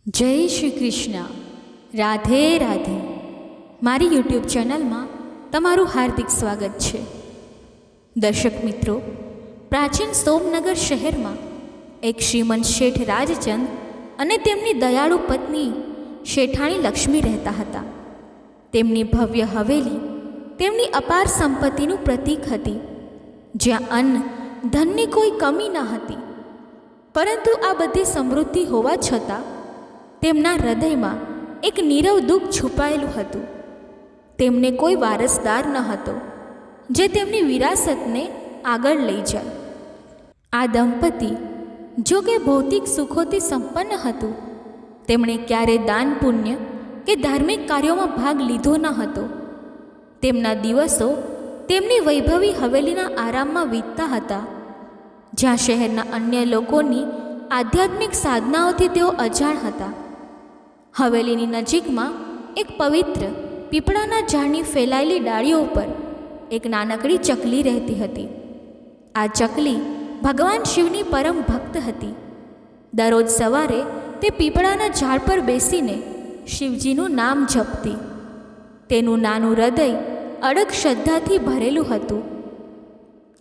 જય શ્રી કૃષ્ણ. રાધે રાધે. મારી યુટ્યુબ ચેનલમાં તમારું હાર્દિક સ્વાગત છે. દર્શક મિત્રો, પ્રાચીન સોમનગર શહેરમાં એક શ્રીમંત શેઠ રાજચંદ અને તેમની દયાળુ પત્ની શેઠાણી લક્ષ્મી રહેતા હતા. તેમની ભવ્ય હવેલી તેમની અપાર સંપત્તિનું પ્રતીક હતી, જ્યાં અન્ન ધનની કોઈ કમી ન હતી. પરંતુ આ બધી સમૃદ્ધિ હોવા છતાં તેમના હૃદયમાં એક નીરવ દુઃખ છુપાયેલું હતું. તેમને કોઈ વારસદાર ન હતો જે તેમની વિરાસતને આગળ લઈ જાય. આ દંપતી જો કે ભૌતિક સુખોથી સંપન્ન હતું, તેમણે ક્યારેય દાન પુણ્ય કે ધાર્મિક કાર્યોમાં ભાગ લીધો ન હતો. તેમના દિવસો તેમની વૈભવી હવેલીના આરામમાં વીતતા હતા, જ્યાં શહેરના અન્ય લોકોની આધ્યાત્મિક સાધનાઓથી તેઓ અજાણ હતા. હવેલીની નજીકમાં એક પવિત્ર પીપળાના ઝાડની ફેલાયેલી ડાળીઓ ઉપર એક નાનકડી ચકલી રહેતી હતી. આ ચકલી ભગવાન શિવની પરમ ભક્ત હતી. દરરોજ સવારે તે પીપળાના ઝાડ પર બેસીને શિવજીનું નામ જપતી. તેનું નાનું હૃદય અડગ શ્રદ્ધાથી ભરેલું હતું.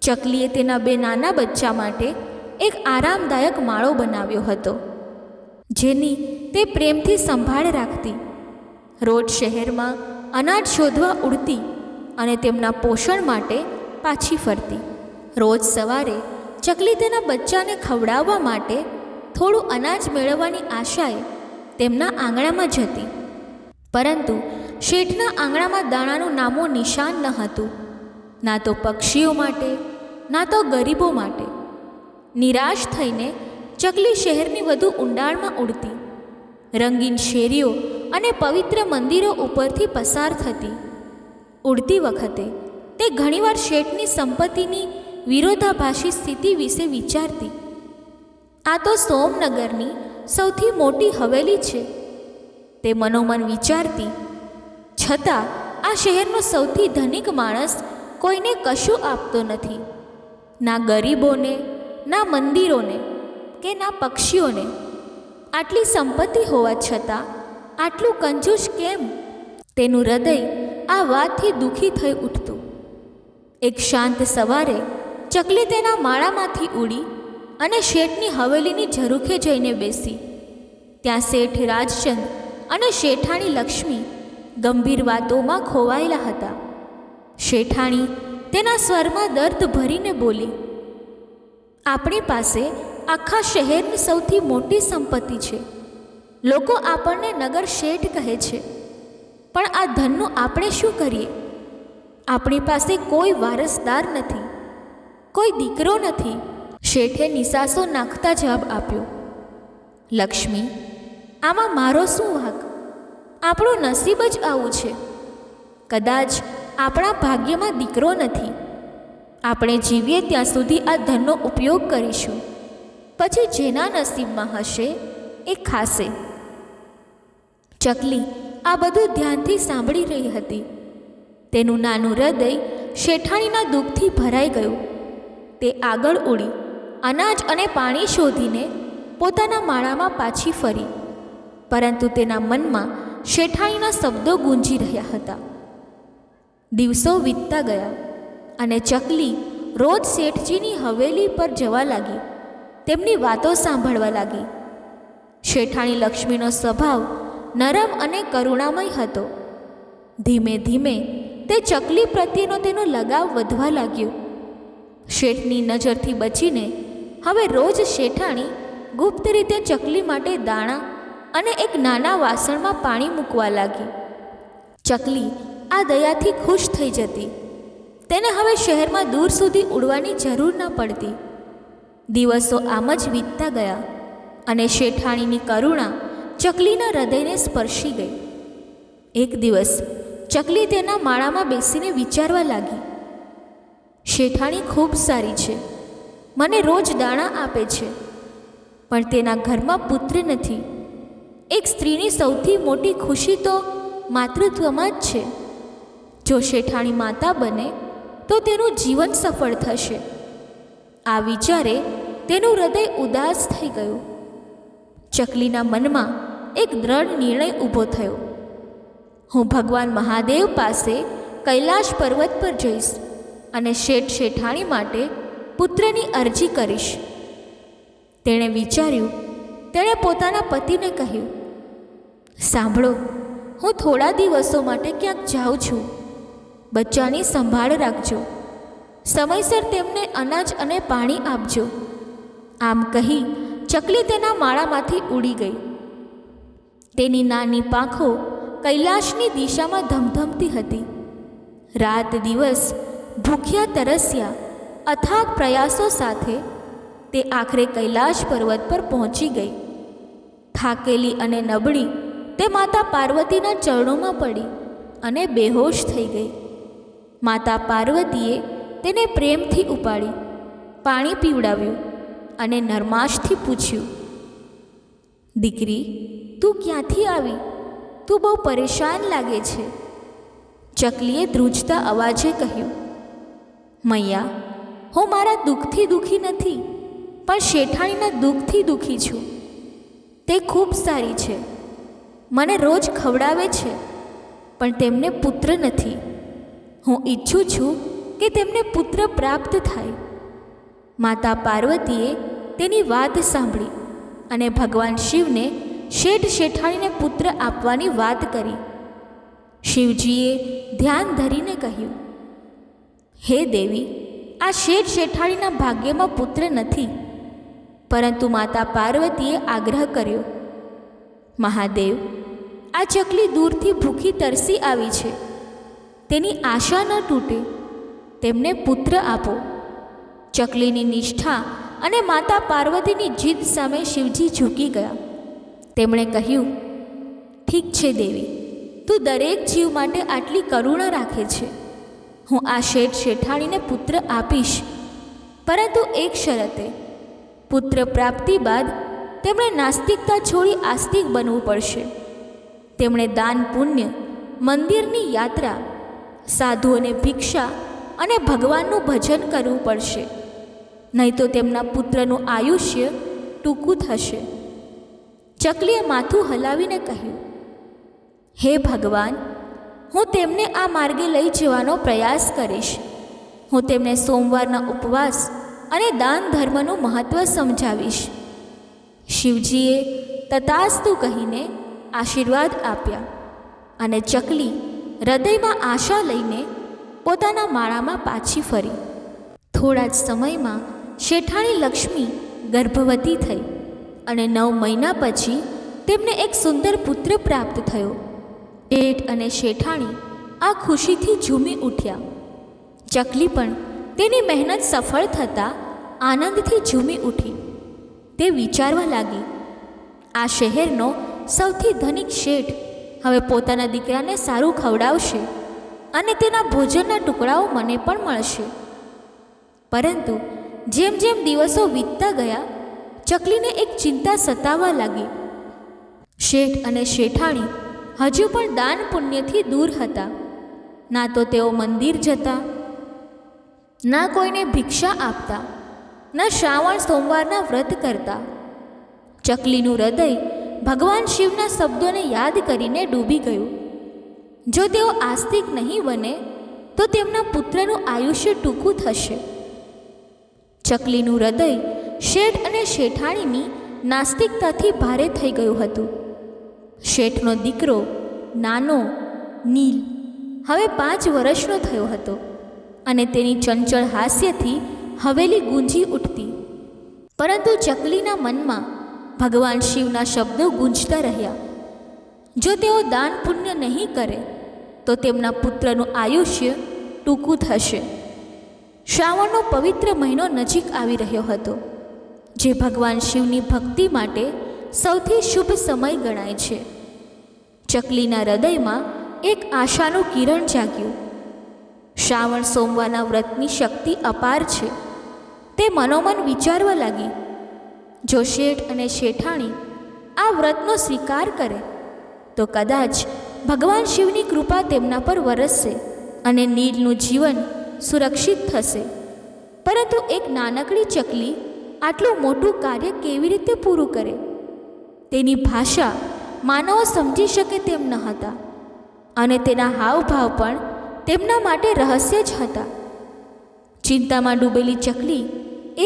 ચકલીએ તેના બે નાના બચ્ચા માટે એક આરામદાયક માળો બનાવ્યો હતો, જેની તે પ્રેમથી સંભાળ રાખતી. રોજ શહેરમાં અનાજ શોધવા ઉડતી અને તેમના પોષણ માટે પાછી ફરતી. રોજ સવારે ચકલી તેના બચ્ચાને ખવડાવવા માટે થોડું અનાજ મેળવવાની આશાએ તેમના આંગણામાં જતી. પરંતુ શેઠના આંગણામાં દાણાનું નામો નિશાન ન હતું, ના તો પક્ષીઓ માટે, ના તો ગરીબો માટે. નિરાશ થઈને ચકલી શહેરની વધુ ઊંડાણમાં ઉડતી, રંગીન શેરીઓ અને પવિત્ર મંદિરો ઉપરથી પસાર થતી. ઉડતી વખતે તે ઘણીવાર શેઠની સંપત્તિની વિરોધાભાસી સ્થિતિ વિશે વિચારતી. આ તો સોમનગરની સૌથી મોટી હવેલી છે, તે મનોમન વિચારતી. છતાં આ શહેરનો સૌથી ધનિક માણસ કોઈને કશું આપતો નથી, ના ગરીબોને, ના મંદિરોને કે ના પક્ષીઓને. આટલી સંપત્તિ હોવા છતાં આટલું કંજૂસ કેમ? તેનું હૃદય આ વાતથી દુઃખી થઈ ઉઠતું. એક શાંત સવારે ચકલી તેના માળામાંથી ઉડી અને શેઠની હવેલીની ઝરૂખે જઈને બેસી. ત્યાં શેઠ રાજચંદ અને શેઠાણી લક્ષ્મી ગંભીર વાતોમાં ખોવાયેલા હતા. શેઠાણી તેના સ્વરમાં દર્દ ભરીને બોલી, આપણી પાસે આખા શહેરની સૌથી મોટી સંપત્તિ છે. લોકો આપણને નગર શેઠ કહે છે, પણ આ ધનનું આપણે શું કરીએ? આપણી પાસે કોઈ વારસદાર નથી, કોઈ દીકરો નથી. શેઠે નિસાસો નાખતા જવાબ આપ્યો, લક્ષ્મી, આમાં મારો શું વાંક? આપણું નસીબ જ આવું છે. કદાચ આપણા ભાગ્યમાં દીકરો નથી. આપણે જીવીએ ત્યાં સુધી આ ધનનો ઉપયોગ કરીશું, પછી જેના નસીબમાં હશે એ ખાશે. ચકલી આ બધું ધ્યાનથી સાંભળી રહી હતી. તેનું નાનું હૃદય શેઠાણીના દુઃખથી ભરાઈ ગયું. તે આગળ ઉડી અનાજ અને પાણી શોધીને પોતાના માળામાં પાછી ફરી, પરંતુ તેના મનમાં શેઠાણીના શબ્દો ગૂંજી રહ્યા હતા. દિવસો વીતતા ગયા અને ચકલી રોજ શેઠજીની હવેલી પર જવા લાગી, તેમની વાતો સાંભળવા લાગી. શેઠાણી લક્ષ્મીનો સ્વભાવ નરમ અને કરુણામય હતો. ધીમે ધીમે તે ચકલી પ્રત્યેનો તેનો લગાવ વધવા લાગ્યો. શેઠની નજરથી બચીને હવે રોજ શેઠાણી ગુપ્ત રીતે ચકલી માટે દાણા અને એક નાના વાસણમાં પાણી મૂકવા લાગી. ચકલી આ દયાથી ખુશ થઈ જતી. તેને હવે શહેરમાં દૂર સુધી ઉડવાની જરૂર ન પડતી. દિવસો આમ જ વીતતા ગયા અને શેઠાણીની કરુણા ચકલીના હૃદયને સ્પર્શી ગઈ. એક દિવસ ચકલી તેના માળામાં બેસીને વિચારવા લાગી, શેઠાણી ખૂબ સારી છે, મને રોજ દાણા આપે છે, પણ તેના ઘરમાં પુત્ર નથી. એક સ્ત્રીની સૌથી મોટી ખુશી તો માતૃત્વમાં જ છે. જો શેઠાણી માતા બને તો તેનું જીવન સફળ થશે. આ વિચારે તેનું હૃદય ઉદાસ થઈ ગયું. ચકલીના મનમાં એક દ્રઢ નિર્ણય ઊભો થયો. હું ભગવાન મહાદેવ પાસે કૈલાશ પર્વત પર જઈશ અને શેઠ શેઠાણી માટે પુત્રની અરજી કરીશ. તેણે વિચાર્યું. તેણે પોતાના પતિને કહ્યું, સાંભળો, હું થોડા દિવસો માટે ક્યાંક જાઉં છું. બચ્ચાની સંભાળ રાખજો. સમયસર તેમને અનાજ અને પાણી આપજો. આમ કહી ચકલી તેના માળામાંથી ઉડી ગઈ. તેની નાની પાંખો કૈલાશની દિશામાં ધમધમતી હતી. રાત દિવસ ભૂખ્યા તરસ્યા અથાગ પ્રયાસો સાથે તે આખરે કૈલાશ પર્વત પર પહોંચી ગઈ. થાકેલી અને નબળી તે માતા પાર્વતીના ચરણોમાં પડી અને બેહોશ થઈ ગઈ. માતા પાર્વતીએ તેને પ્રેમથી ઉપાડી, પાણી પીવડાવ્યું અને નરમાશથી પૂછ્યું, દીકરી, તું ક્યાંથી આવી? તું બહુ પરેશાન લાગે છે. ચકલીએ ધ્રુજતા અવાજે કહ્યું, મૈયા, હું મારા દુઃખથી દુઃખી નથી, પણ શેઠાણીના દુઃખથી દુઃખી છું. તે ખૂબ સારી છે, મને રોજ ખવડાવે છે, પણ તેમને પુત્ર નથી. હું ઈચ્છું છું કે તેમને પુત્ર પ્રાપ્ત થાય. માતા પાર્વતીએ તેની વાત સાંભળી અને ભગવાન શિવને શેઠ શેઠાણીને પુત્ર આપવાની વાત કરી. શિવજીએ ધ્યાન ધરીને કહ્યું, હે દેવી, આ શેઠ શેઠાણીના ભાગ્યમાં પુત્ર નથી. પરંતુ માતા પાર્વતીએ આગ્રહ કર્યો, મહાદેવ, આ ચકલી દૂરથી ભૂખી તરસી આવી છે. તેની આશા ન તૂટે, તેમને પુત્ર આપો. ચકલીની નિષ્ઠા અને માતા પાર્વતીની જીદ સામે શિવજી ઝૂકી ગયા. તેમણે કહ્યું, ઠીક છે દેવી, તું દરેક જીવ માટે આટલી કરુણા રાખે છે. હું આ શેઠ શેઠાણીને પુત્ર આપીશ, પરંતુ એક શરતે. પુત્ર પ્રાપ્તિ બાદ તેમણે નાસ્તિકતા છોડી આસ્તિક બનવું પડશે. તેમણે દાન પુણ્ય, મંદિરની યાત્રા, સાધુઓને ભિક્ષા અને ભગવાનનું ભજન કરવું પડશે. નહીં તો તેમના પુત્રનું આયુષ્ય ટૂંકું થશે. ચકલીએ માથું હલાવીને કહ્યું, હે ભગવાન, હું તેમને આ માર્ગે લઈ જવાનો પ્રયાસ કરીશ. હું તેમને સોમવારના ઉપવાસ અને દાન ધર્મનું મહત્ત્વ સમજાવીશ. શિવજીએ તથાસ્તુ કહીને આશીર્વાદ આપ્યા અને ચકલી હૃદયમાં આશા લઈને પોતાના માળામાં પાછી ફરી. થોડા જ સમયમાં શેઠાણી લક્ષ્મી ગર્ભવતી થઈ અને 9 મહિના પછી તેમને એક સુંદર પુત્ર પ્રાપ્ત થયો. શેઠ અને શેઠાણી આ ખુશીથી ઝૂમી ઉઠ્યા. ચકલી પણ તેની મહેનત સફળ થતાં આનંદથી ઝૂમી ઉઠી. તે વિચારવા લાગી, આ શહેરનો સૌથી ધનિક શેઠ હવે પોતાના દીકરાને સારું ખવડાવશે અને તેના ભોજનના ટુકડાઓ મને પણ મળશે. પરંતુ જેમ જેમ દિવસો વીતતા ગયા, ચકલીને એક ચિંતા સતાવવા લાગી. શેઠ અને શેઠાણી હજુ પણ દાન પુણ્યથી દૂર હતા. ના તો તેઓ મંદિર જતા, ના કોઈને ભિક્ષા આપતા, ના શ્રાવણ સોમવારના વ્રત કરતા. ચકલીનું હૃદય ભગવાન શિવના શબ્દોને યાદ કરીને ડૂબી ગયું. જો તેઓ આસ્તિક નહીં બને તો તેમના પુત્રનું આયુષ્ય ટૂંકું થશે. ચકલીનું હૃદય શેઠ અને શેઠાણીની નાસ્તિકતાથી ભારે થઈ ગયું હતું. શેઠનો દીકરો નાનો નીલ હવે 5 વર્ષનો થયો હતો અને તેની ચંચળ હાસ્યથી હવેલી ગૂંજી ઉઠતી. પરંતુ ચકલીના મનમાં ભગવાન શિવના શબ્દો ગૂંજતા રહ્યા. જો તેઓ દાન પુણ્ય નહીં કરે તો તેમના પુત્રનું આયુષ્ય ટૂંકું થશે. શ્રાવણનો પવિત્ર મહિનો નજીક આવી રહ્યો હતો, જે ભગવાન શિવની ભક્તિ માટે સૌથી શુભ સમય ગણાય છે. ચકલીના હૃદયમાં એક આશાનું કિરણ જાગ્યું. શ્રાવણ સોમવારના વ્રતની શક્તિ અપાર છે. તે મનોમન વિચારવા લાગી, જો શેઠ અને શેઠાણી આ વ્રતનો સ્વીકાર કરે તો કદાચ ભગવાન શિવની કૃપા તેમના પર વરસશે અને નીલનું જીવન સુરક્ષિત થશે. પરંતુ એક નાનકડી ચકલી આટલું મોટું કાર્ય કેવી રીતે પૂરું કરે? તેની ભાષા માનવો સમજી શકે તેમ ન હતા અને તેના હાવભાવ પણ તેમના માટે રહસ્ય જ હતા. ચિંતામાં ડૂબેલી ચકલી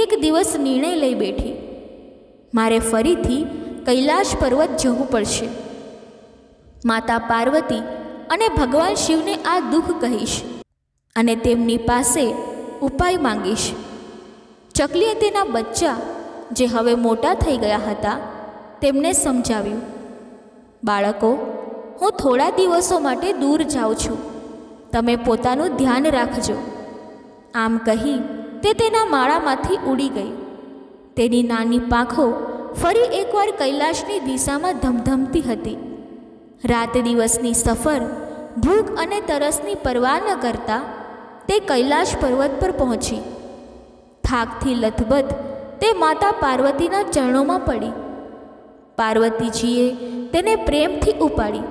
એક દિવસ નિર્ણય લઈ બેઠી, મારે ફરીથી કૈલાશ પર્વત જવું પડશે. માતા પાર્વતી અને ભગવાન શિવને આ દુઃખ કહીશ અને તેમની પાસે ઉપાય માંગીશ. ચકલીએ તેના બચ્ચા, જે હવે મોટા થઈ ગયા હતા, તેમને સમજાવ્યું, બાળકો, હું થોડા દિવસો માટે દૂર જાઉં છું, તમે પોતાનું ધ્યાન રાખજો. આમ કહી તે તેના માળામાંથી ઉડી ગઈ. તેની નાની પાંખો ફરી એકવાર કૈલાશની દિશામાં ધમધમતી હતી. રાત દિવસની સફર, ભૂખ અને તરસની પરવા ન કરતા તે કૈલાશ પર્વત પર પહોંચી. થાકથી લથબથ તે માતા પાર્વતીના ચરણોમાં પડી. પાર્વતીજીએ તેને પ્રેમથી ઉપાડી,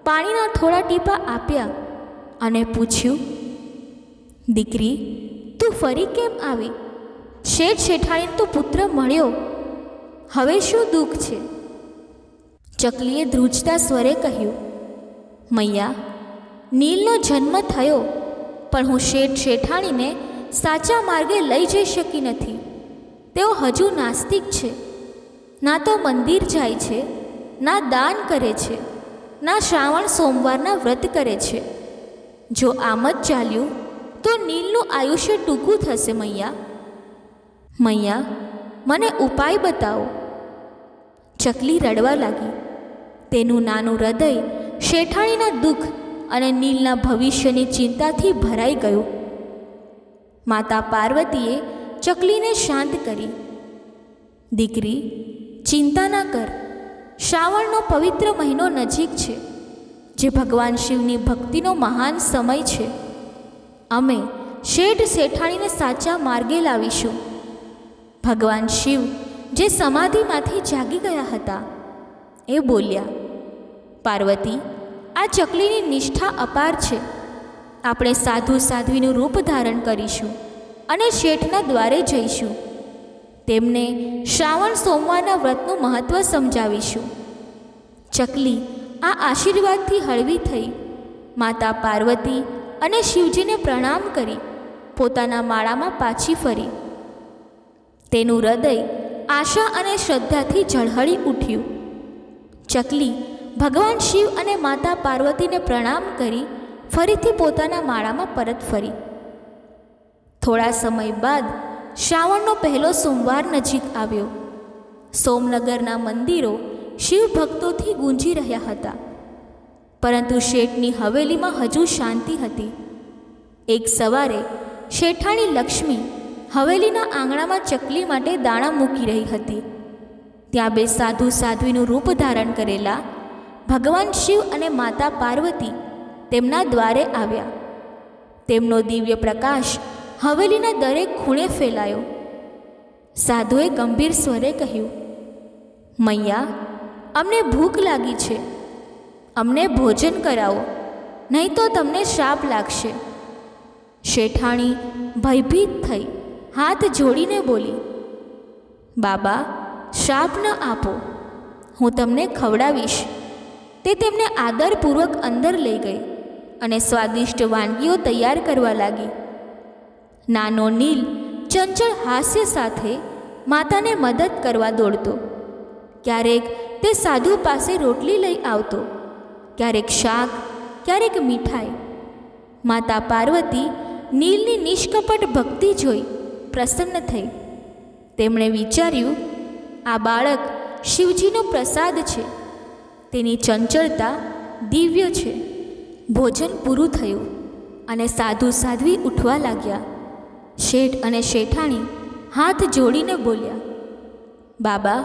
પાણીના થોડા ટીપા આપ્યા અને પૂછ્યું, દીકરી, તું ફરી કેમ આવી? શેઠ શેઠાણીને તો પુત્ર મળ્યો, હવે શું દુઃખ છે? ચકલીએ ધ્રુજતા સ્વરે કહ્યું, મૈયા, નીલનો જન્મ થયો, પણ હું શેઠ શેઠાણીને સાચા માર્ગે લઈ જઈ શકી નથી. તેઓ હજુ નાસ્તિક છે, ના તો મંદિર જાય છે, ના દાન કરે છે, ના શ્રાવણ સોમવારના વ્રત કરે છે. જો આમ જ ચાલ્યું તો નીલનું આયુષ્ય ટૂંકું થશે. મૈયા, મૈયા, મને ઉપાય બતાવો. ચકલી રડવા લાગી. તેનું નાનું હૃદય શેઠાણીના દુઃખ અને નીલના ભવિષ્યની ચિંતાથી ભરાઈ ગયું. માતા પાર્વતીએ ચકલીને શાંત કરી. દીકરી, ચિંતા ના કર. શ્રાવણનો પવિત્ર મહિનો નજીક છે, જે ભગવાન શિવની ભક્તિનો મહાન સમય છે. અમે શેઠ શેઠાણીને સાચા માર્ગે લાવીશું. ભગવાન શિવ, જે સમાધિમાંથી જાગી ગયા હતા, એ બોલ્યા, પાર્વતી, આ ચકલીની નિષ્ઠા અપાર છે. આપણે સાધુ સાધ્વીનું રૂપ ધારણ કરીશું અને શેઠના દ્વારે જઈશું. તેમને શ્રાવણ સોમવારના વ્રતનું મહત્ત્વ સમજાવીશું. ચકલી આ આશીર્વાદથી હળવી થઈ માતા પાર્વતી અને શિવજીને પ્રણામ કરી પોતાના માળામાં પાછી ફરી. તેનું હૃદય આશા અને શ્રદ્ધાથી ઝળહળી ઉઠ્યું. ચકલી ભગવાન શિવ અને માતા પાર્વતીને પ્રણામ કરી ફરીથી પોતાના માળામાં પરત ફરી. થોડા સમય બાદ શ્રાવણનો પહેલો સોમવાર નજીક આવ્યો. સોમનગરના મંદિરો શિવ ભક્તોથી ગુંજી રહ્યા હતા, પરંતુ શેઠની હવેલીમાં હજુ શાંતિ હતી. એક સવારે શેઠાણી લક્ષ્મી હવેલીના આંગણામાં ચકલી માટે દાણા મૂકી રહી હતી. ત્યાં બે સાધુ સાધ્વીનું રૂપ ધારણ કરેલા ભગવાન શિવ અને માતા પાર્વતી તેમના દ્વારે આવ્યા. તેમનો દિવ્ય પ્રકાશ હવેલીના દરેક ખૂણે ફેલાયો. સાધુએ ગંભીર સ્વરે કહ્યું, મૈયા, અમને ભૂખ લાગી છે, અમને ભોજન કરાવો, નહીં તો તમને શ્રાપ લાગશે. શેઠાણી ભયભીત થઈ હાથ જોડીને બોલી, બાબા, શ્રાપ ન આપો, હું તમને ખવડાવીશ. તે તેમને આદરપૂર્વક અંદર લઈ ગઈ અને સ્વાદિષ્ટ વાનગીઓ તૈયાર કરવા લાગી. નાનો નીલ ચંચળ હાસ્ય સાથે માતાને મદદ કરવા દોડતો. ક્યારેક તે સાધુ પાસે રોટલી લઈ આવતો, ક્યારેક શાક, ક્યારેક મીઠાઈ. માતા પાર્વતી નીલની નિષ્કપટ ભક્તિ જોઈ પ્રસન્ન થઈ. તેમણે વિચાર્યું, આ બાળક શિવજીનો પ્રસાદ છે, તેની ચંચળતા દિવ્ય છે. ભોજન પૂરું થયું અને સાધુ સાધ્વી ઉઠવા લાગ્યા. શેઠ અને શેઠાણી હાથ જોડીને બોલ્યા, બાબા,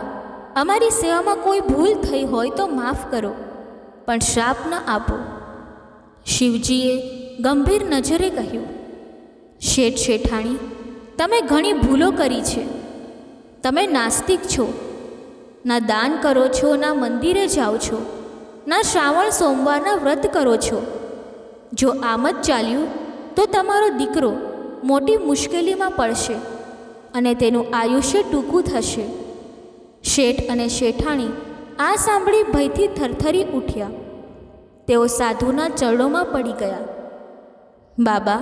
અમારી સેવામાં કોઈ ભૂલ થઈ હોય તો માફ કરો, પણ શ્રાપ ન આપો. શિવજીએ ગંભીર નજરે કહ્યું, શેઠ શેઠાણી, તમે ઘણી ભૂલો કરી છે. તમે નાસ્તિક છો, ના દાન કરો છો, ના મંદિરે જાઓ છો, ના શ્રાવણ સોમવારના વ્રત કરો છો. જો આમ જ ચાલ્યું તો તમારો દીકરો મોટી મુશ્કેલીમાં પડશે અને તેનું આયુષ્ય ટૂંકું થશે. શેઠ અને શેઠાણી આ સાંભળી ભયથી થરથરી ઉઠ્યા. તેઓ સાધુના ચરણોમાં પડી ગયા. બાબા,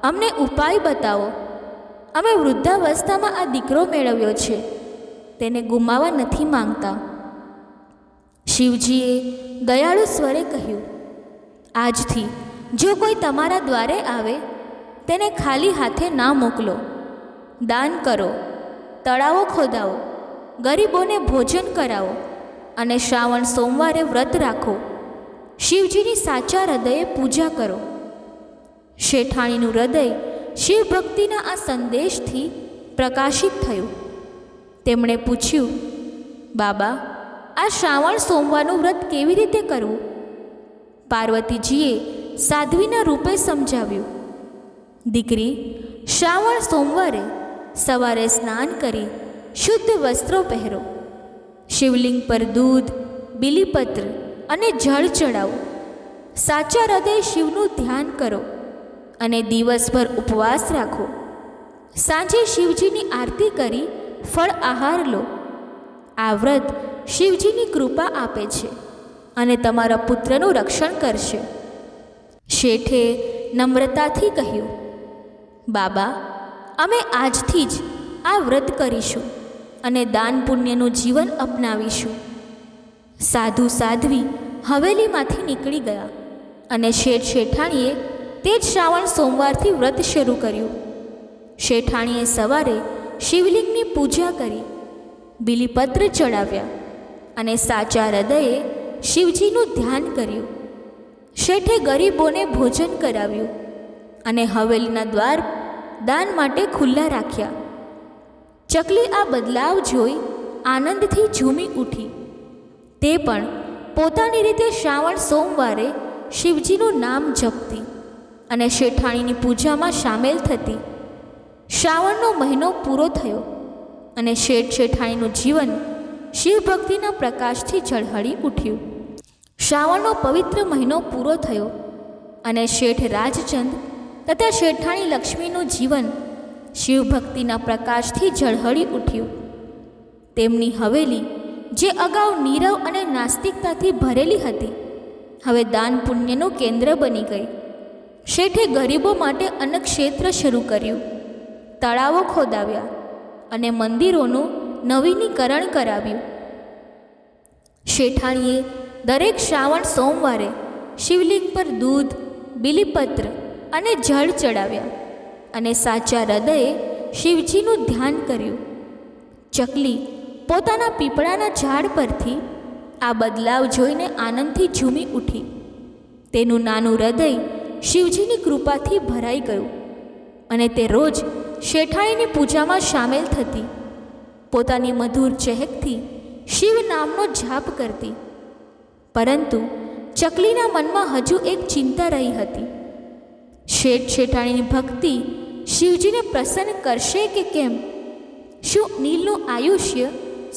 અમને ઉપાય બતાવો. અમે વૃદ્ધાવસ્થામાં આ દીકરો મેળવ્યો છે, તેને ગુમાવવા નથી માંગતા. શિવજીએ દયાળુ સ્વરે કહ્યું, આજથી જો કોઈ તમારા દ્વારે આવે તેને ખાલી હાથે ના મોકલો. દાન કરો, તળાવો ખોદાવો, ગરીબોને ભોજન કરાવો અને શ્રાવણ સોમવારે વ્રત રાખો. શિવજીની સાચા હૃદયે પૂજા કરો. શેઠાણીનું હૃદય શિવભક્તિના આ સંદેશથી પ્રકાશિત થયું. તેમણે પૂછ્યું, બાબા, આ શ્રાવણ સોમવારનું વ્રત કેવી રીતે કરવું? પાર્વતીજીએ સાધ્વીના રૂપે સમજાવ્યું, દીકરી, શ્રાવણ સોમવારે સવારે સ્નાન કરી શુદ્ધ વસ્ત્રો પહેરો. શિવલિંગ પર દૂધ, બીલીપત્ર અને જળ ચડાવો. સાચા હૃદય શિવનું ધ્યાન કરો અને દિવસભર ઉપવાસ રાખો. સાંજે શિવજીની આરતી કરી ફળ આહાર લો. આ વ્રત શિવજીની કૃપા આપે છે અને તમારા પુત્રનું રક્ષણ કરશે. શેઠે નમ્રતાથી કહ્યું, બાબા, અમે આજથી જ આ વ્રત કરીશું અને દાન પુણ્યનું જીવન અપનાવીશું. સાધુ સાધ્વી હવેલીમાંથી નીકળી ગયા અને શેઠ શેઠાણીએ તે જ શ્રાવણ સોમવારથી વ્રત શરૂ કર્યું. શેઠાણીએ સવારે શિવલિંગની પૂજા કરી, બીલીપત્ર ચડાવ્યા અને સાચા હૃદયે શિવજીનું ધ્યાન કર્યું. શેઠે ગરીબોને ભોજન કરાવ્યું અને હવેલીના દ્વાર દાન માટે ખુલ્લા રાખ્યા. ચકલી આ બદલાવ જોઈ આનંદથી ઝૂમી ઉઠી. તે પણ પોતાની રીતે શ્રાવણ સોમવારે શિવજીનું નામ જપતી અને શેઠાણીની પૂજામાં સામેલ થતી. શ્રાવણનો મહિનો પૂરો થયો અને શેઠ શેઠાણીનું જીવન શિવભક્તિના પ્રકાશથી ઝળહળી ઉઠ્યું. શ્રાવણનો પવિત્ર મહિનો પૂરો થયો અને શેઠ રાજચંદ તથા શેઠાણી લક્ષ્મીનું જીવન શિવભક્તિના પ્રકાશથી ઝળહળી ઉઠ્યું. તેમની હવેલી, જે અગાઉ નીરવ અને નાસ્તિકતાથી ભરેલી હતી, હવે દાન પુણ્યનું કેન્દ્ર બની ગઈ. શેઠે ગરીબો માટે અન્નક્ષેત્ર શરૂ કર્યું, તળાવો ખોદાવ્યા અને મંદિરોનું નવીનીકરણ કરાવ્યું. શેઠાણીએ દરેક શ્રાવણ સોમવારે શિવલિંગ પર દૂધ, બીલીપત્ર અને જળ ચડાવ્યા અને સાચા હૃદયે શિવજીનું ધ્યાન કર્યું. ચકલી પોતાના પીપળાના ઝાડ પરથી આ બદલાવ જોઈને આનંદથી ઝૂમી ઉઠી. તેનું નાનું હૃદય શિવજીની કૃપાથી ભરાઈ ગયું અને તે રોજ શેઠાણીની પૂજામાં સામેલ થતી. પોતાની મધુર ચહેકથી શિવ નામનો જાપ કરતી. પરંતુ ચકલીના મનમાં હજુ એક ચિંતા રહી હતી. શેઠ શેઠાણીની ભક્તિ શિવજીને પ્રસન્ન કરશે કે કેમ? શું નીલનું આયુષ્ય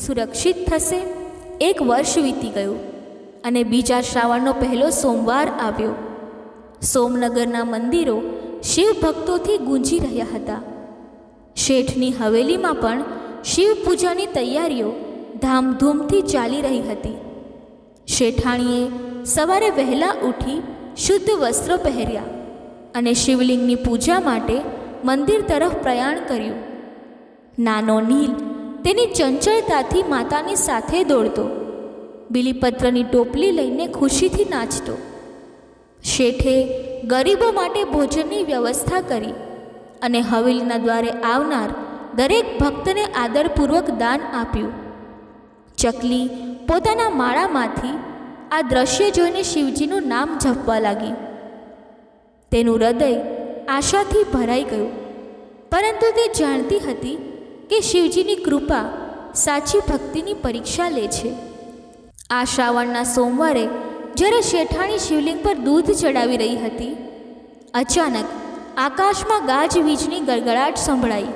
સુરક્ષિત થશે? 1 વર્ષ વીતી ગયું અને બીજા શ્રાવણનો પહેલો સોમવાર આવ્યો. સોમનગરના મંદિરો શિવ ભક્તોથી ગુંજી રહ્યા હતા. શેઠની હવેલીમાં પણ શિવ પૂજાની તૈયારીઓ ધામધૂમથી ચાલી રહી હતી. શેઠાણીએ સવારે વહેલા ઉઠી શુદ્ધ વસ્ત્રો પહેર્યા અને શિવલિંગની પૂજા માટે મંદિર તરફ પ્રયાણ કર્યું. નાનો નીલ તેની ચંચળતાથી માતાની સાથે દોડતો, બીલીપત્રની ટોપલી લઈને ખુશીથી નાચતો. શેઠે ગરીબો માટે ભોજનની વ્યવસ્થા કરી અને હવેલીના દ્વારે આવનાર દરેક ભક્તને આદરપૂર્વક દાન આપ્યું. ચકલી પોતાના માળામાંથી આ દ્રશ્ય જોઈને શિવજીનું નામ જપવા લાગી. તેનું હૃદય આશાથી ભરાઈ ગયું, પરંતુ તે જાણતી હતી કે શિવજીની કૃપા સાચી ભક્તિની પરીક્ષા લે છે. આ શ્રાવણના સોમવારે જ્યારે શેઠાણી શિવલિંગ પર દૂધ ચડાવી રહી હતી, અચાનક આકાશમાં ગાજવીજની ગડગડાટ સંભળાઈ.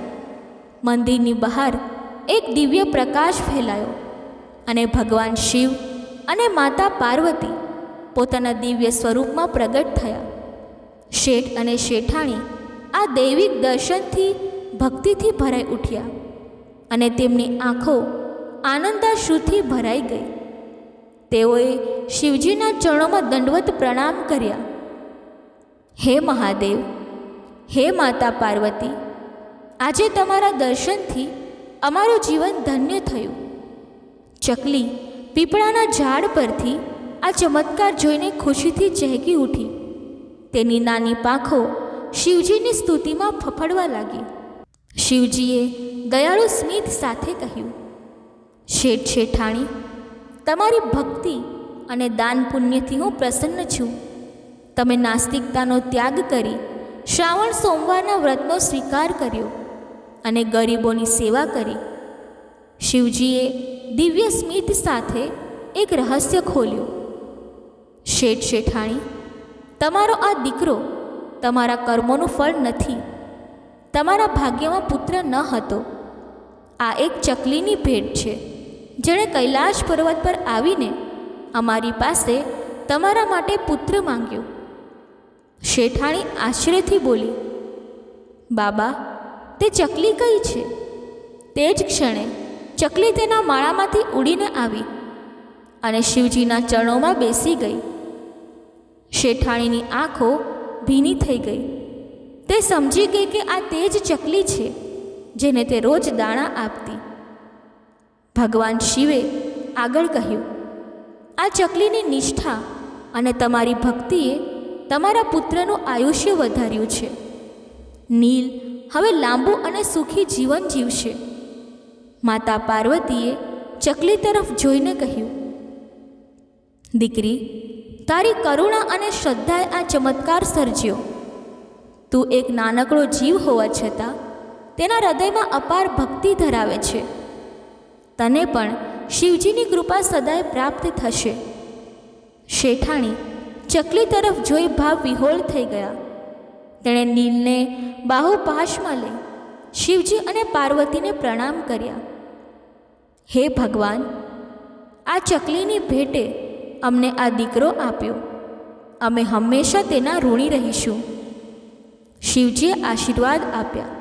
મંદિરની બહાર એક દિવ્ય પ્રકાશ ફેલાયો અને ભગવાન શિવ અને માતા પાર્વતી પોતાના દિવ્ય સ્વરૂપમાં પ્રગટ થયા. શેઠ અને શેઠાણી આ દૈવિક દર્શનથી ભક્તિથી ભરાઈ ઉઠ્યા અને તેમની આંખો આનંદાશ્રુથી ભરાઈ ગઈ. તેઓએ શિવજીના ચરણોમાં દંડવત પ્રણામ કર્યા. હે મહાદેવ, હે માતા પાર્વતી, આજે તમારા દર્શનથી અમારું જીવન ધન્ય થયું. ચકલી પીપળાના ઝાડ પરથી આ ચમત્કાર જોઈને ખુશીથી ચહેકી ઉઠી. તેની નાની પાંખો શિવજીની સ્તુતિમાં ફફડવા લાગી. શિવજીએ દયાળુ સ્મિત સાથે કહ્યું, શેઠ શેઠાણી, તમારી ભક્તિ અને દાન પુણ્યથી હું પ્રસન્ન છું. તમે નાસ્તિકતાનો ત્યાગ કરી શ્રાવણ સોમવારના વ્રતનો સ્વીકાર કર્યો અને ગરીબોની સેવા કરી. શિવજીએ દિવ્ય સ્મિત સાથે એક રહસ્ય ખોલ્યું. શેઠ શેઠાણી, તમારો આ દીકરો તમારા કર્મોનું ફળ નથી. તમારા ભાગ્યમાં પુત્ર ન હતો. આ એક ચકલીની ભેટ છે, જેણે કૈલાશ પર્વત પર આવીને અમારી પાસે તમારા માટે પુત્ર માંગ્યો. શેઠાણી આશ્ચર્યથી બોલી, બાબા, તે ચકલી કઈ છે? તે જ ક્ષણે ચકલી તેના માળામાંથી ઉડીને આવી અને શિવજીના ચરણોમાં બેસી ગઈ. શેઠાણીની આંખો ભીની થઈ ગઈ. તે સમજી ગઈ કે આ તે જ ચકલી છે જેને તે રોજ દાણા આપતી. ભગવાન શિવે આગળ કહ્યું, આ ચકલીની નિષ્ઠા અને તમારી ભક્તિએ તમારા પુત્રનું આયુષ્ય વધાર્યું છે. નીલ હવે લાંબુ અને સુખી જીવન જીવશે. માતા પાર્વતીએ ચકલી તરફ જોઈને કહ્યું, દીકરી, તારી કરુણા અને શ્રદ્ધાએ આ ચમત્કાર સર્જ્યો. તું એક નાનકડો જીવ હોવા છતાં તેના હૃદયમાં અપાર ભક્તિ ધરાવે છે. તને પણ શિવજીની કૃપા સદાય પ્રાપ્ત થશે. શેઠાણી ચકલી તરફ જોઈ ભાવ વિહોળ થઈ ગયા. તેણે નીલને બાહુપાશમાં લઈ શિવજી અને પાર્વતીને પ્રણામ કર્યા. હે ભગવાન, આ ચકલીની ભેટે અમને આ દીકરો આપ્યો. અમે હંમેશા તેના ઋણી રહીશું. શિવજીએ આશીર્વાદ આપ્યા.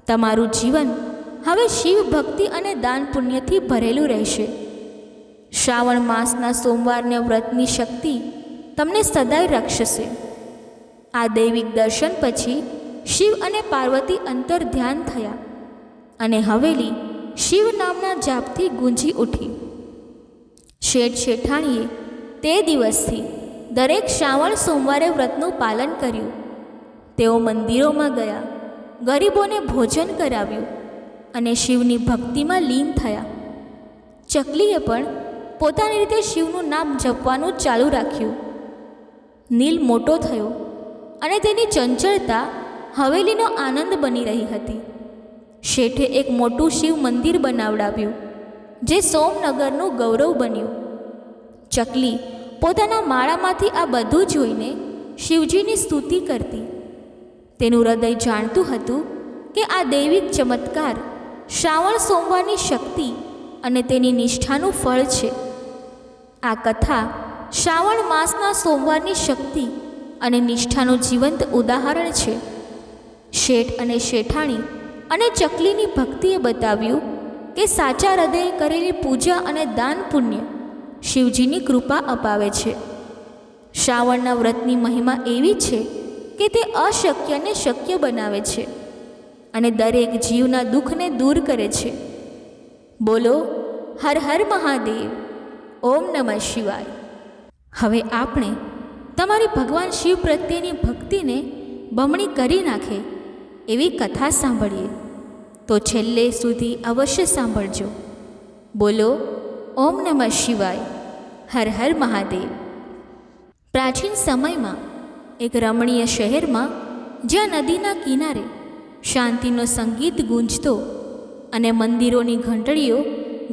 તમારું જીવન હવે શિવ ભક્તિ અને દાન પુણ્યથી ભરેલું રહેશે. શ્રાવણ માસના સોમવારના વ્રતની શક્તિ તમને સદાય રક્ષશે. આ દૈવિક દર્શન પછી શિવ અને પાર્વતી અંતર ધ્યાન થયા અને હવેલી શિવ નામના જાપથી ગુંજી ઉઠી. શેઠ શેઠાણીએ તે દિવસથી દરેક શ્રાવણ સોમવારે વ્રતનું પાલન કર્યું. તેઓ મંદિરોમાં ગયા, ગરીબોને ભોજન કરાવ્યું અને શિવની ભક્તિમાં લીન થયા. ચકલીએ પણ પોતાની રીતે શિવનું નામ જપવાનું ચાલુ રાખ્યું. નીલ મોટો થયો અને તેની ચંચળતા હવેલીનો આનંદ બની રહી હતી. શેઠે એક મોટું શિવ મંદિર બનાવડાવ્યું, જે સોમનગરનું ગૌરવ બન્યું. ચકલી પોતાના માળામાંથી આ બધું જોઈને શિવજીની સ્તુતિ કરતી. તેનું હૃદય જાણતું હતું કે આ દૈવિક ચમત્કાર શ્રાવણ સોમવારની શક્તિ અને તેની નિષ્ઠાનું ફળ છે. આ કથા શ્રાવણ માસના સોમવારની શક્તિ અને નિષ્ઠાનું જીવંત ઉદાહરણ છે. શેઠ અને શેઠાણી અને ચકલીની ભક્તિએ બતાવ્યું કે સાચા હૃદયે કરેલી પૂજા અને દાન પુણ્ય શિવજીની કૃપા અપાવે છે. શ્રાવણના વ્રતની મહિમા એવી છે કે તે અશક્યને શક્ય બનાવે છે અને દરેક જીવના દુઃખને દૂર કરે છે. બોલો હર હર મહાદેવ. ઓમ નમઃ શિવાય. હવે આપણે તમારી ભગવાન શિવ પ્રત્યેની ભક્તિને બમણી કરી નાખે એવી કથા સાંભળીએ. તો છેલ્લે સુધી અવશ્ય સાંભળજો. બોલો ઓમ નમઃ શિવાય. હર હર મહાદેવ. પ્રાચીન સમયમાં એક રમણીય શહેરમાં, જ્યાં નદીના કિનારે શાંતિનો સંગીત ગૂંજતો અને મંદિરોની ઘંટડીઓ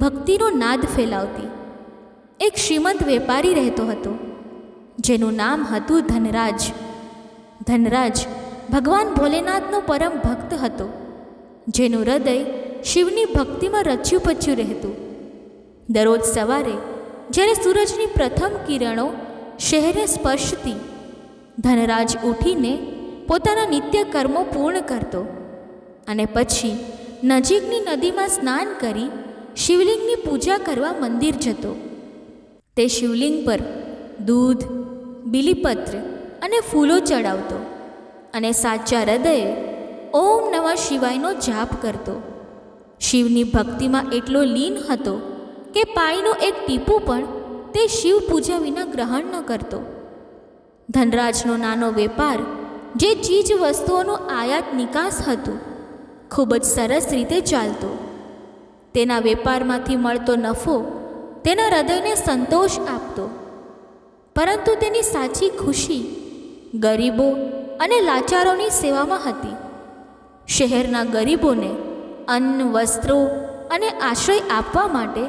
ભક્તિનો નાદ ફેલાવતી, એક શ્રીમંત વેપારી રહેતો હતો, જેનું નામ હતું ધનરાજ. ધનરાજ ભગવાન ભોલેનાથનો પરમ ભક્ત હતો, જેનું હૃદય શિવની ભક્તિમાં રચ્યું પચ્યું રહેતું. દરરોજ સવારે જ્યારે સૂરજની પ્રથમ કિરણો શહેરને સ્પર્શતી, ધનરાજ ઉઠીને પોતાના નિત્ય કર્મો પૂર્ણ કરતો અને પછી નજીકની નદીમાં સ્નાન કરી શિવલિંગની પૂજા કરવા મંદિર જતો. તે શિવલિંગ પર દૂધ, બીલીપત્ર અને ફૂલો ચડાવતો અને સાચા હૃદયે ઓમ નમઃ શિવાયનો જાપ કરતો. શિવની ભક્તિમાં એટલો લીન હતો કે પાણીનું એક ટીપું પણ તે શિવ પૂજા વિના ગ્રહણ ન કરતો. ધનરાજનો નાનો વેપાર, જે ચીજ વસ્તુઓનું આયાત નિકાસ હતું, ખૂબ જ સરસ રીતે ચાલતો. તેના વેપારમાંથી મળતો નફો તેના હૃદયને સંતોષ આપતો, પરંતુ તેની સાચી ખુશી ગરીબો અને લાચારોની સેવામાં હતી. શહેરના ગરીબોને અન્ન, વસ્ત્રો અને આશ્રય આપવા માટે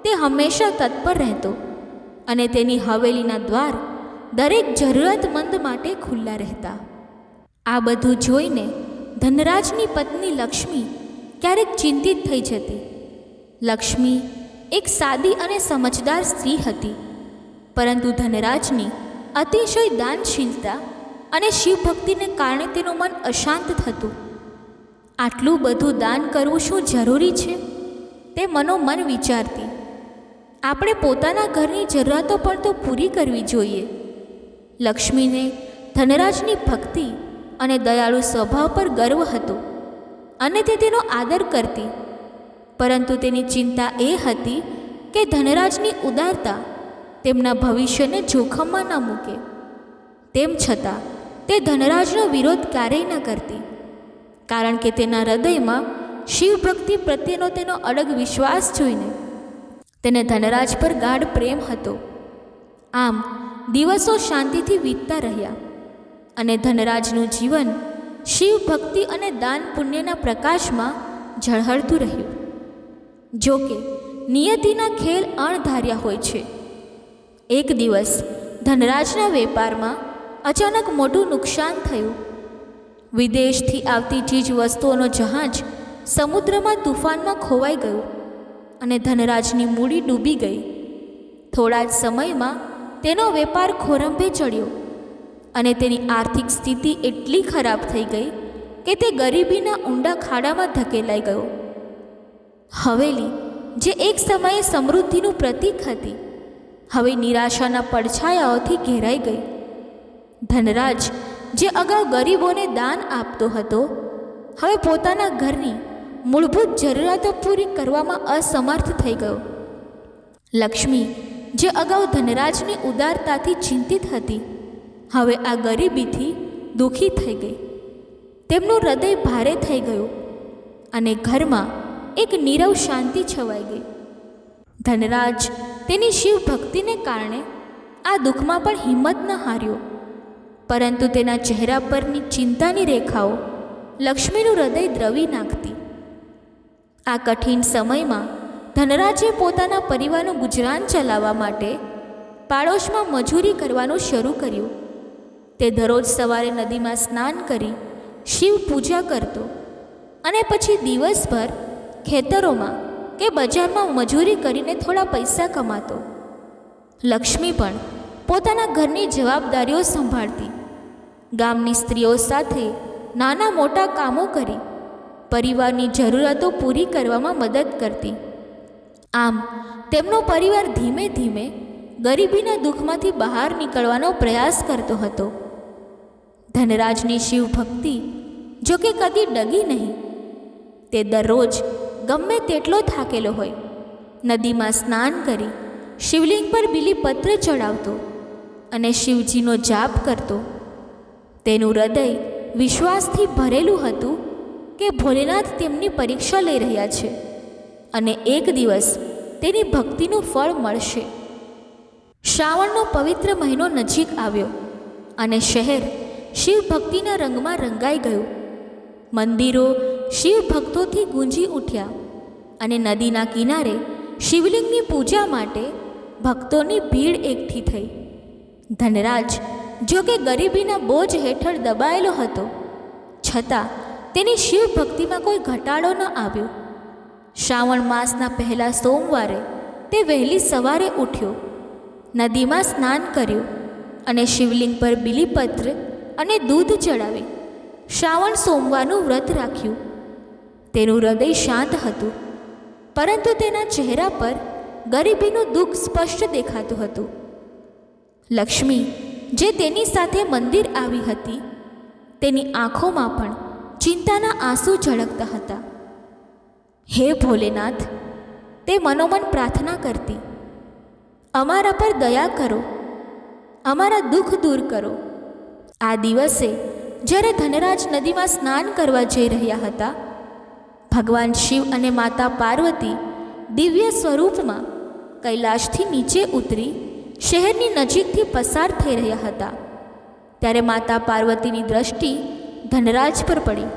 તે હંમેશા તત્પર રહેતો અને તેની હવેલીના દ્વાર દરેક જરૂરતમંદ માટે ખુલ્લા રહેતા. આ બધું જોઈને ધનરાજની પત્ની લક્ષ્મી ક્યારેક ચિંતિત થઈ જતી. લક્ષ્મી એક સાદી અને સમજદાર સ્ત્રી હતી, પરંતુ ધનરાજની અતિશય દાનશીલતા અને શિવભક્તિને કારણે તેનું મન અશાંત થતું. આટલું બધું દાન કરવું શું જરૂરી છે? તે મનોમન વિચારતી. આપણે પોતાના ઘરની જરૂરિયાતો પણ તો પૂરી કરવી જોઈએ. લક્ષ્મીને ધનરાજની ભક્તિ અને દયાળુ સ્વભાવ પર ગર્વ હતો અને તે તેનો આદર કરતી, પરંતુ તેની ચિંતા એ હતી કે ધનરાજની ઉદારતા તેમના ભવિષ્યને જોખમમાં ન મૂકે. તેમ છતાં તે ધનરાજનો વિરોધ ક્યારેય ન કરતી, કારણ કે તેના હૃદયમાં શિવભક્તિ પ્રત્યેનો તેનો અડગ વિશ્વાસ જોઈને તેને ધનરાજ પર ગાઢ પ્રેમ હતો. આમ દિવસો શાંતિથી વીતતા રહ્યા અને ધનરાજનું જીવન શિવભક્તિ અને દાન પુણ્યના પ્રકાશમાં ઝળહળતું રહ્યું. જો કે નિયતિના ખેલ અણધાર્યા હોય છે. એક દિવસ ધનરાજના વેપારમાં અચાનક મોટું નુકસાન થયું. વિદેશથી આવતી ચીજ વસ્તુઓનો જહાજ સમુદ્રમાં તુફાનમાં ખોવાઈ ગયું અને ધનરાજની મૂડી ડૂબી ગઈ. થોડા જ સમયમાં તેનો વેપાર ખોરંભે ચડ્યો અને તેની આર્થિક સ્થિતિ એટલી ખરાબ થઈ ગઈ કે તે ગરીબીના ઊંડા ખાડામાં ધકેલાઈ ગયો. હવેલી, જે એક સમયે સમૃદ્ધિનું પ્રતીક હતી, હવે નિરાશાના પડછાયાઓથી ઘેરાઈ ગઈ. ધનરાજ, જે અગાઉ ગરીબોને દાન આપતો હતો, હવે પોતાના ઘરની મૂળભૂત જરૂરિયાતો પૂરી કરવામાં અસમર્થ થઈ ગયો. લક્ષ્મી, જે અગાઉ ધનરાજની ઉદારતાથી ચિંતિત હતી, હવે આ ગરીબીથી દુઃખી થઈ ગઈ. તેમનું હૃદય ભારે થઈ ગયું અને ઘરમાં એક નીરવ શાંતિ છવાઈ ગઈ. ધનરાજ તેની શિવભક્તિને કારણે આ દુઃખમાં પણ હિંમત ન હાર્યો, પરંતુ તેના ચહેરા પરની ચિંતાની રેખાઓ લક્ષ્મીનું હૃદય દ્રવી નાખતી. આ કઠિન સમયમાં ધનરાજે પોતાના પરિવારનું ગુજરાન ચલાવવા માટે પાડોશમાં મજૂરી કરવાનું શરૂ કર્યું. તે દરરોજ સવારે નદીમાં સ્નાન કરી શિવ પૂજા કરતો અને પછી દિવસભર ખેતરોમાં કે બજારમાં મજૂરી કરીને થોડા પૈસા કમાતો. લક્ષ્મી પણ પોતાના ઘરની જવાબદારીઓ સંભાળતી. ગામની સ્ત્રીઓ સાથે નાના મોટા કામો કરી પરિવારની જરૂરિયાતો પૂરી કરવામાં મદદ કરતી. આમ તેમનો પરિવાર ધીમે ધીમે ગરીબીના દુઃખમાંથી બહાર નીકળવાનો પ્રયાસ કરતો હતો. ધનરાજની શિવભક્તિ જો કે કદી ડગી નહીં. તે દરરોજ ગમે તેટલો થાકેલો હોય નદીમાં સ્નાન કરી શિવલિંગ પર બીલીપત્ર ચડાવતો અને શિવજીનો જાપ કરતો. તેનું હૃદય વિશ્વાસથી ભરેલું હતું કે ભોલેનાથ તેમની પરીક્ષા લઈ રહ્યા છે અને એક દિવસ તેની ભક્તિનું ફળ મળશે. શ્રાવણનો પવિત્ર મહિનો નજીક આવ્યો અને શહેર શિવભક્તિના રંગમાં રંગાઈ ગયું. મંદિરો શિવભક્તોથી ગુંજી ઉઠ્યા અને નદીના કિનારે શિવલિંગની પૂજા માટે ભક્તોની ભીડ એકઠી થઈ. ધનરાજ જો કે ગરીબીના બોજ હેઠળ દબાયેલો હતો, છતાં તેની શિવભક્તિમાં કોઈ ઘટાડો ન આવ્યો. શ્રાવણ માસના પહેલા સોમવારે તે વહેલી સવારે ઉઠ્યો, નદીમાં સ્નાન કર્યું અને શિવલિંગ પર બીલીપત્ર અને દૂધ ચડાવી શ્રાવણ સોમવારનું વ્રત રાખ્યું. તેનું હૃદય શાંત હતું, પરંતુ તેના ચહેરા પર ગરીબીનું દુઃખ સ્પષ્ટ દેખાતું હતું. લક્ષ્મી જે તેની સાથે મંદિર આવી હતી, તેની આંખોમાં પણ ચિંતાના આંસુ ઝળકતા હતા. હે ભોલેનાથ, તે મનોમન પ્રાર્થના કરતી, અમારા પર દયા કરો, અમારા દુઃખ દૂર કરો. આ દિવસે જ્યારે ધનરાજ નદીમાં સ્નાન કરવા જઈ રહ્યા હતા, ભગવાન શિવ અને માતા પાર્વતી દિવ્ય સ્વરૂપમાં કૈલાશથી નીચે ઉતરી શહેરની નજીકથી પસાર થઈ રહ્યા હતા. ત્યારે માતા પાર્વતીની દ્રષ્ટિ ધનરાજ પર પડી,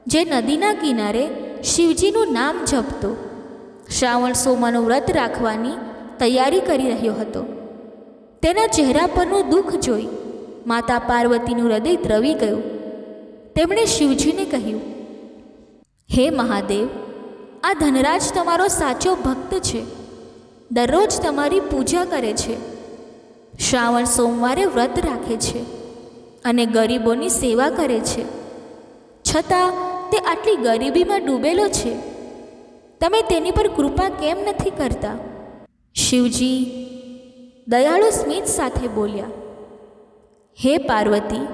જે નદીના કિનારે શિવજીનું નામ જપતો શ્રાવણ સોમવાનું વ્રત રાખવાની તૈયારી કરી રહ્યો હતો. તેના ચહેરા પરનું દુઃખ જોઈ માતા પાર્વતીનું હૃદય દ્રવી ગયું. તેમણે શિવજીને કહ્યું, હે મહાદેવ, આ ધનરાજ તમારો સાચો ભક્ત છે. દરરોજ તમારી પૂજા કરે છે, શ્રાવણ સોમવારે વ્રત રાખે છે અને ગરીબોની સેવા કરે છે. છતાં તે આટલી ગરીબીમાં ડૂબેલો છે. તમે તેની પર કૃપા કેમ નથી કરતા? શિવજી દયાળુ સ્મિત સાથે બોલ્યા, હે પાર્વતી,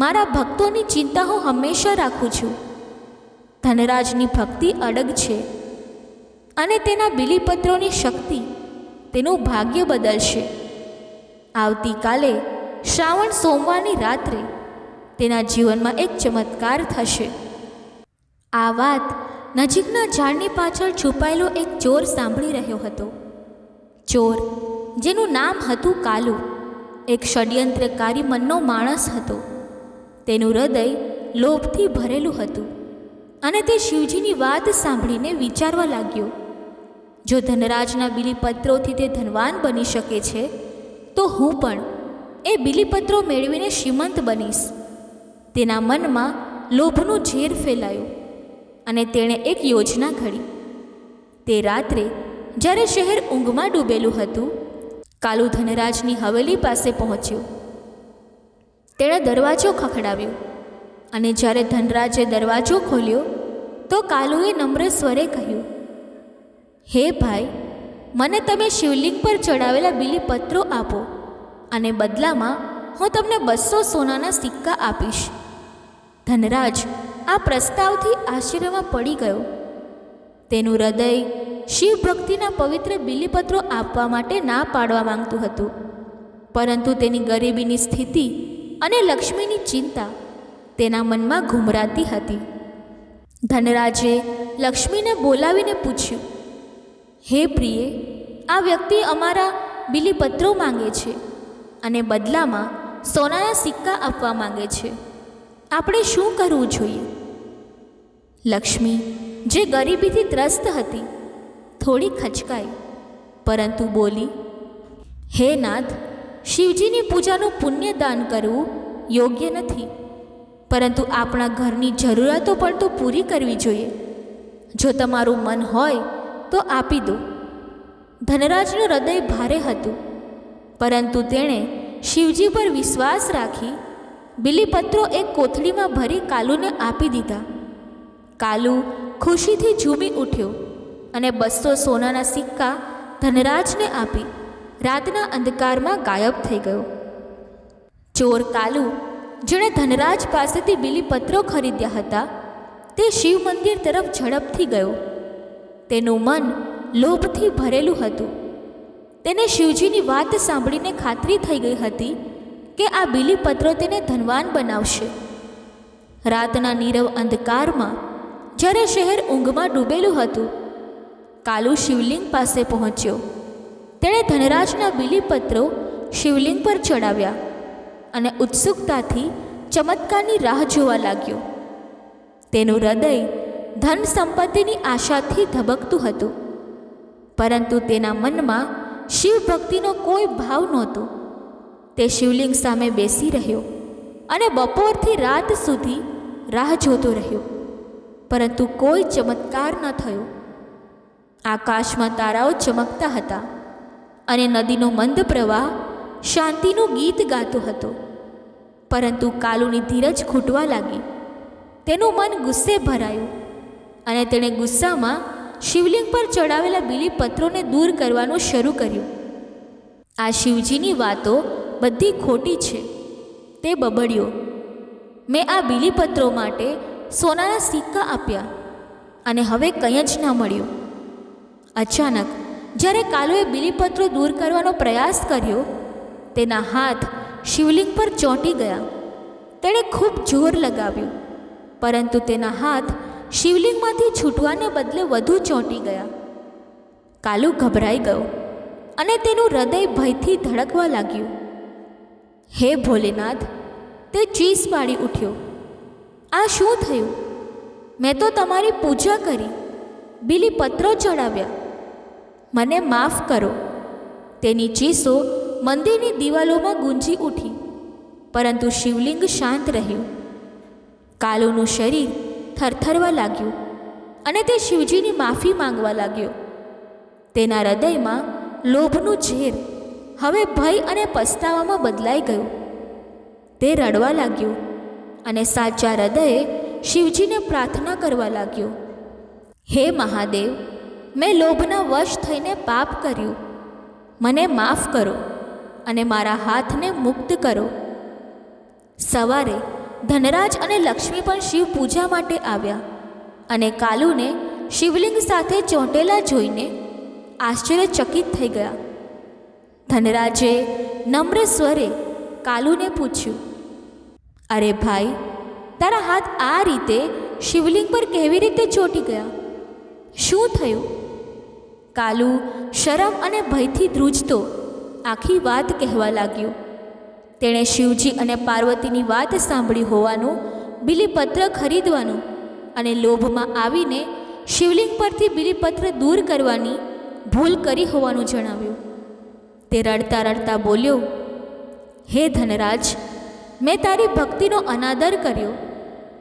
મારા ભક્તોની ચિંતા હું હંમેશા રાખું છું. ધનરાજની ભક્તિ અડગ છે અને તેના બીલીપત્રોની શક્તિ તેનું ભાગ્ય બદલશે. આવતીકાલે શ્રાવણ સોમવારની રાત્રે તેના જીવનમાં એક ચમત્કાર થશે. આ વાત નજીકના ઝાડની પાછળ છુપાયેલો એક ચોર સાંભળી રહ્યો હતો. ચોર, જેનું નામ હતું કાલુ, એક ષડયંત્રકારી મનનો માણસ હતો. તેનું હૃદય લોભથી ભરેલું હતું અને તે શિવજીની વાત સાંભળીને વિચારવા લાગ્યો, જો ધનરાજના બીલીપત્રોથી તે ધનવાન બની શકે છે, તો હું પણ એ બીલીપત્રો મેળવીને શ્રીમંત બનીશ. તેના મનમાં લોભનું ઝેર ફેલાયું અને તેણે એક યોજના ઘડી. તે રાત્રે જ્યારે શહેર ઊંઘમાં ડૂબેલું હતું, કાલુ ધનરાજની હવેલી પાસે પહોંચ્યો. તેણે દરવાજો ખખડાવ્યો અને જ્યારે ધનરાજે દરવાજો ખોલ્યો તો કાલુએ નમ્ર સ્વરે કહ્યું, હે ભાઈ, મને તમે શિવલિંગ પર ચડાવેલા બીલીપત્રો આપો અને બદલામાં હું તમને 200 સોનાના સિક્કા આપીશ. ધનરાજ આ પ્રસ્તાવથી આશ્ચર્યમાં પડી ગયો. તેનું હૃદય શિવ ભક્તિના પવિત્ર બીલીપત્રો આપવા માટે ના પાડવા માંગતું હતું, પરંતુ તેની ગરીબીની સ્થિતિ અને લક્ષ્મીની ચિંતા તેના મનમાં ઘૂમરાતી હતી. ધનરાજે લક્ષ્મીને બોલાવીને પૂછ્યું, હે પ્રિયે, આ વ્યક્તિ અમારા બીલીપત્રો માંગે છે અને બદલામાં સોનાના સિક્કા આપવા માંગે છે. આપણે શું કરવું જોઈએ? લક્ષ્મી, જે ગરીબીથી ત્રસ્ત હતી, થોડી ખચકાઈ, પરંતુ બોલી, હે નાથ, શિવજીની પૂજાનું પુણ્ય દાન કરવું યોગ્ય નથી, પરંતુ આપણા ઘરની જરૂરિયાતો પણ તો પૂરી કરવી જોઈએ. જો તમારું મન હોય તો આપી દો. ધનરાજનું હૃદય ભારે હતું, પરંતુ તેણે શિવજી પર વિશ્વાસ રાખી બીલીપત્રો એક કોથળીમાં ભરી કાલુને આપી દીધા. કાલુ ખુશીથી ઝૂમી ઉઠ્યો અને 200 સોનાના સિક્કા ધનરાજને આપી રાતના અંધકારમાં ગાયબ થઈ ગયો. ચોર કાલુ, જેણે ધનરાજ પાસેથી બીલીપત્રો ખરીદ્યા હતા, તે શિવ મંદિર તરફ ઝડપથી ગયો. તેનું મન લોભથી ભરેલું હતું. તેને શિવજીની વાત સાંભળીને ખાતરી થઈ ગઈ હતી કે આ બીલીપત્રો તેને ધનવાન બનાવશે. રાતના નીરવ અંધકારમાં જ્યારે શહેર ઊંઘમાં ડૂબેલું હતું, કાલુ શિવલિંગ પાસે પહોંચ્યો. તેણે ધનરાજના બીલીપત્રો શિવલિંગ પર ચડાવ્યા અને ઉત્સુકતાથી ચમત્કારની રાહ જોવા લાગ્યો. તેનું હૃદય ધન સંપત્તિની આશાથી ધબકતું હતું, પરંતુ તેના મનમાં શિવ ભક્તિનો કોઈ ભાવ નહોતો. તે શિવલિંગ સામે બેસી રહ્યો અને બપોરથી રાત સુધી રાહ જોતો રહ્યો, પરંતુ કોઈ ચમત્કાર ન થયો. આકાશમાં તારાઓ ચમકતા હતા અને નદીનો મંદ પ્રવાહ શાંતિનું ગીત ગાતો હતો, પરંતુ કાલુની ધીરજ ખૂટવા લાગી. તેનું મન ગુસ્સે ભરાયું અને તેણે ગુસ્સામાં શિવલિંગ પર ચડાવેલા બીલીપત્રોને દૂર કરવાનું શરૂ કર્યું. આ શિવજીની વાતો બધી ખોટી છે, તે બબડ્યો. મેં આ બીલીપત્રો માટે સોનાના સિક્કા આપ્યા અને હવે કંઈ જ ના મળ્યું. અચાનક જ્યારે કાલુએ બીલીપત્રો દૂર કરવાનો પ્રયાસ કર્યો, તેના હાથ શિવલિંગ પર ચોંટી ગયા. તેણે ખૂબ જોર લગાવ્યું, પરંતુ તેના હાથ શિવલિંગમાંથી છૂટવાને બદલે વધુ ચોંટી ગયા. કાલુ ગભરાઈ ગયો અને તેનું હૃદય ભયથી ધડકવા લાગ્યું. હે ભોલેનાથ, તે ચીસ પાડી ઉઠ્યો. આ શું થયું? મેં તો તમારી પૂજા કરી, બીલીપત્રો ચડાવ્યા. મને માફ કરો. તેની ચીસો મંદિરની દિવાલોમાં ગુંજી ઉઠી, પરંતુ શિવલિંગ શાંત રહ્યું. કાલુનું શરીર થરથરવા લાગ્યું અને તે શિવજીની માફી માંગવા લાગ્યો. તેના હૃદયમાં લોભનું ઝેર હવે ભય અને પસ્તાવામાં બદલાઈ ગયું. તે રડવા લાગ્યો અને સાચા હૃદયે શિવજીને પ્રાર્થના કરવા લાગ્યો. હે મહાદેવ, મેં લોભના વશ થઈને પાપ કર્યું. મને માફ કરો અને મારા હાથને મુક્ત કરો. સવારે ધનરાજ અને લક્ષ્મી પણ શિવ પૂજા માટે આવ્યા અને કાલુને શિવલિંગ સાથે ચોંટેલા જોઈને આશ્ચર્યચકિત થઈ ગયા. ધનરાજે નમ્ર સ્વરે કાલુને પૂછ્યું, અરે ભાઈ, તારા હાથ આ રીતે શિવલિંગ પર કેવી રીતે ચોંટી ગયા? શું થયું? કાલુ શરમ અને ભયથી ધ્રુજતો આખી વાત કહેવા લાગ્યો. તેણે શિવજી અને પાર્વતીની વાત સાંભળી હોવાનું, બીલીપત્ર ખરીદવાનું અને લોભમાં આવીને શિવલિંગ પરથી બીલીપત્ર દૂર કરવાની ભૂલ કરી હોવાનું જણાવ્યું. તે રડતા રડતા બોલ્યો, હે ધનરાજ, મેં તારી ભક્તિનો અનાદર કર્યો.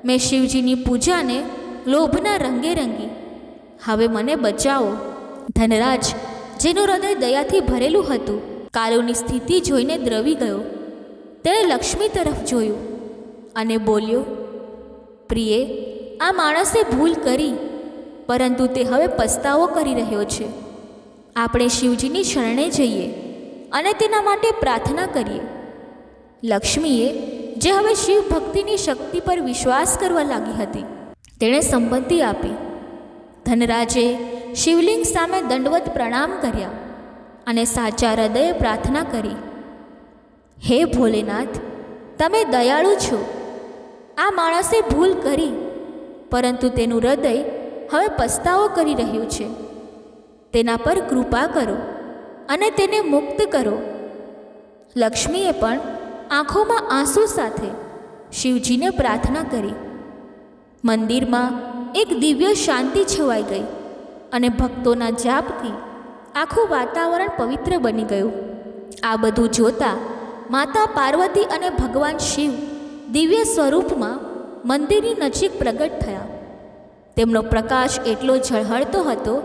મેં શિવજીની પૂજાને લોભના રંગે રંગી. હવે મને બચાવો. ધનરાજ, જેનું હૃદય દયાથી ભરેલું હતું, કાલુની સ્થિતિ જોઈને દ્રવી ગયો. તેણે લક્ષ્મી તરફ જોયું અને બોલ્યો, પ્રિયે, આ માણસે ભૂલ કરી, પરંતુ તે હવે પસ્તાવો કરી રહ્યો છે. આપણે શિવજીની શરણે જઈએ અને તેના માટે પ્રાર્થના કરીએ. લક્ષ્મીએ, જે હવે શિવ ભક્તિની શક્તિ પર વિશ્વાસ કરવા લાગી હતી, તેણે સંમતિ આપી. ધનરાજે શિવલિંગ સામે દંડવત પ્રણામ કર્યા અને સાચા હૃદયે પ્રાર્થના કરી, હે ભોલેનાથ, તમે દયાળુ છો. આ માણસે ભૂલ કરી, પરંતુ તેનું હૃદય હવે પસ્તાવો કરી રહ્યું છે. તેના પર કૃપા કરો અને તેને મુક્ત કરો. લક્ષ્મીએ પણ આંખોમાં આંસુ સાથે શિવજીને પ્રાર્થના કરી. મંદિરમાં એક દિવ્ય શાંતિ છવાઈ ગઈ અને ભક્તોના જાપથી આખું વાતાવરણ પવિત્ર બની ગયું. આ બધું જોતાં માતા પાર્વતી અને ભગવાન શિવ દિવ્ય સ્વરૂપમાં મંદિરની નજીક પ્રગટ થયા. તેમનો પ્રકાશ એટલો ઝળહળતો હતો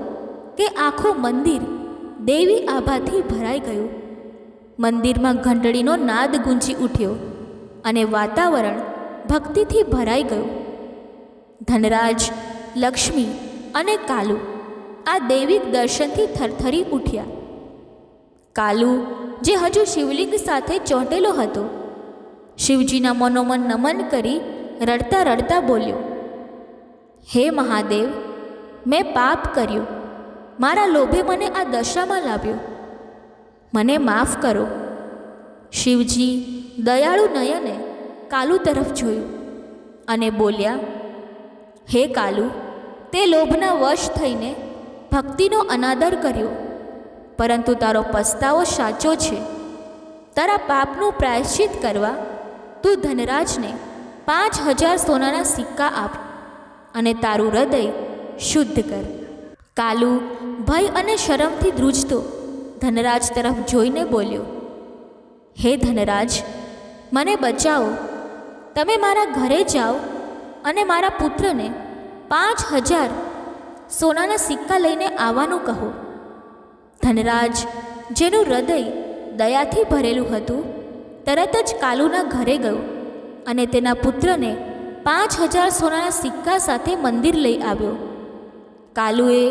કે આખું મંદિર દેવી આભાથી ભરાઈ ગયું. મંદિરમાં ઘંટડીનો નાદ ગુંજી ઉઠ્યો અને વાતાવરણ ભક્તિથી ભરાઈ ગયું. ધનરાજ, લક્ષ્મી અને કાલુ આ દૈવિક દર્શનથી થરથરી ઉઠ્યા. કાલુ, જે હજુ શિવલિંગ સાથે ચોંટેલો હતો, શિવજીના મનોમન નમન કરી રડતા રડતા બોલ્યો, હે મહાદેવ, મેં પાપ કર્યું. મારા લોભે મને આ દશામાં લાવ્યો. મને માફ કરો. શિવજી દયાળુ નયને કાલુ તરફ જોયું અને બોલ્યા, હે કાલુ, તે લોભના વશ થઈને ભક્તિનો અનાદર કર્યો, પરંતુ તારો પસ્તાવો સાચો છે. તારા પાપનું પ્રાયશ્ચિત કરવા તું ધનરાજને 5000 સોનાના સિક્કા આપ અને તારું હૃદય શુદ્ધ કર. કાલુ ભય અને શરમથી ધ્રુજતો ધનરાજ તરફ જોઈને બોલ્યો, હે ધનરાજ, મને બચાવો. તમે મારા ઘરે જાઓ અને મારા પુત્રને 5000 સોનાના સિક્કા લઈને આવવાનું કહો. ધનરાજ, જેનું હૃદય દયાથી ભરેલું હતું, તરત જ કાલુના ઘરે ગયો અને તેના પુત્રને 5000 સોનાના સિક્કા સાથે મંદિર લઈ આવ્યો. કાલુએ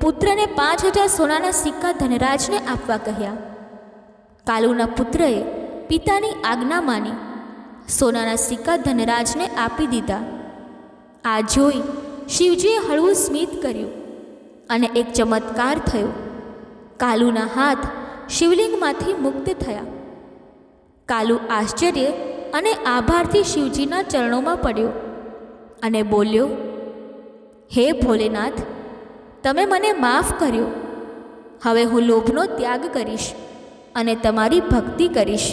પુત્રને 5000 સોનાના સિક્કા ધનરાજને આપવા કહ્યા. કાલુના પુત્રએ પિતાની આજ્ઞા માની સોનાના સિક્કા ધનરાજને આપી દીધા. આ જોઈ શિવજીએ હળવું સ્મિત કર્યું અને એક ચમત્કાર થયો. કાલુના હાથ શિવલિંગમાંથી મુક્ત થયા. કાલુ આશ્ચર્ય અને આભારથી શિવજીના ચરણોમાં પડ્યો અને બોલ્યો, હે ભોલેનાથ, તમે મને માફ કર્યો. હવે હું લોભનો ત્યાગ કરીશ અને તમારી ભક્તિ કરીશ.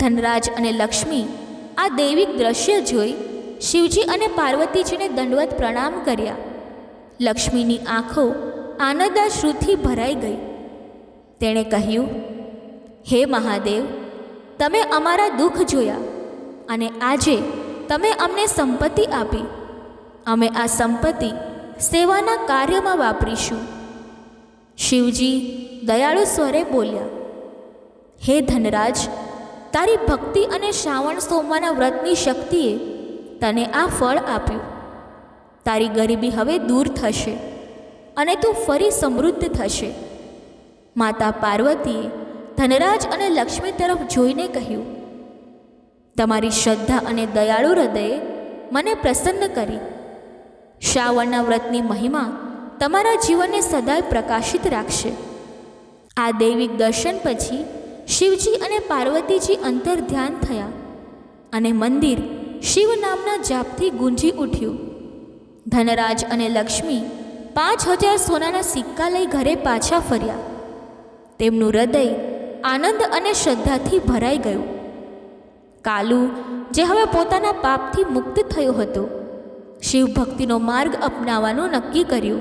ધનરાજ અને લક્ષ્મી આ દૈવિક દ્રશ્ય જોઈ શિવજી અને પાર્વતીજીને દંડવત પ્રણામ કર્યા. લક્ષ્મીની આંખો આનંદાશ્રુથી ભરાઈ ગઈ. તેણે કહ્યું, હે મહાદેવ, તમે અમારા દુઃખ જોયા અને આજે તમે અમને સંપત્તિ આપી. અમે આ સંપત્તિ સેવાના કાર્યમાં વાપરીશું. શિવજી દયાળુ સ્વરે બોલ્યા, હે ધનરાજ, તારી ભક્તિ અને શ્રાવણ સોમવારના વ્રતની શક્તિએ તને આ ફળ આપ્યું. તારી ગરીબી હવે દૂર થશે અને તું ફરી સમૃદ્ધ થશે. માતા પાર્વતીએ ધનરાજ અને લક્ષ્મી તરફ જોઈને કહ્યું, તમારી શ્રદ્ધા અને દયાળુ હૃદયે મને પ્રસન્ન કરી. શ્રાવણના વ્રતની મહિમા તમારા જીવનને સદાય પ્રકાશિત રાખશે. આ દૈવિક દર્શન પછી શિવજી અને પાર્વતીજી અંતર ધ્યાન થયા અને મંદિર શિવ નામના જાપથી ગુંજી ઉઠ્યું. ધનરાજ અને લક્ષ્મી 5000 સોનાના સિક્કા લઈ ઘરે પાછા ફર્યા. તેમનું હૃદય આનંદ અને શ્રદ્ધાથી ભરાઈ ગયું. કાલુ, જે હવે પોતાના પાપથી મુક્ત થયો હતો, શિવભક્તિનો માર્ગ અપનાવવાનું નક્કી કર્યું.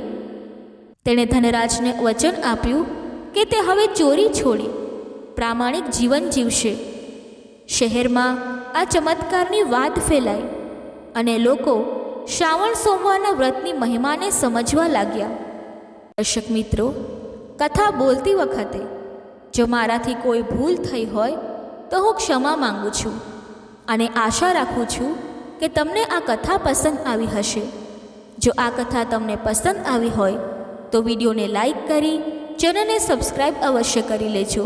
તેણે ધનરાજને વચન આપ્યું કે તે હવે ચોરી છોડી પ્રામાણિક જીવન જીવશે. શહેરમાં આ ચમત્કારની વાત ફેલાઈ અને લોકો શ્રાવણ સોમવારના વ્રતની મહિમાને સમજવા લાગ્યા. દર્શક મિત્રો, કથા બોલતી વખતે જો મારાથી કોઈ ભૂલ થઈ હોય તો હું ક્ષમા માંગુ છું અને આશા રાખું છું કે તમને આ કથા પસંદ આવી હશે. જો આ કથા તમને પસંદ આવી હોય તો વિડીયોને લાઈક કરી ચેનલને સબસ્ક્રાઈબ અવશ્ય કરી લેજો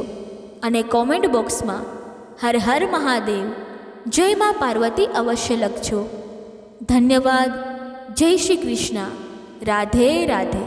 અને કોમેન્ટ બોક્સમાં હર હર મહાદેવ, જય મા પાર્વતી અવશ્ય લખજો. ધન્યવાદ. જય શ્રી કૃષ્ણ. રાધે રાધે.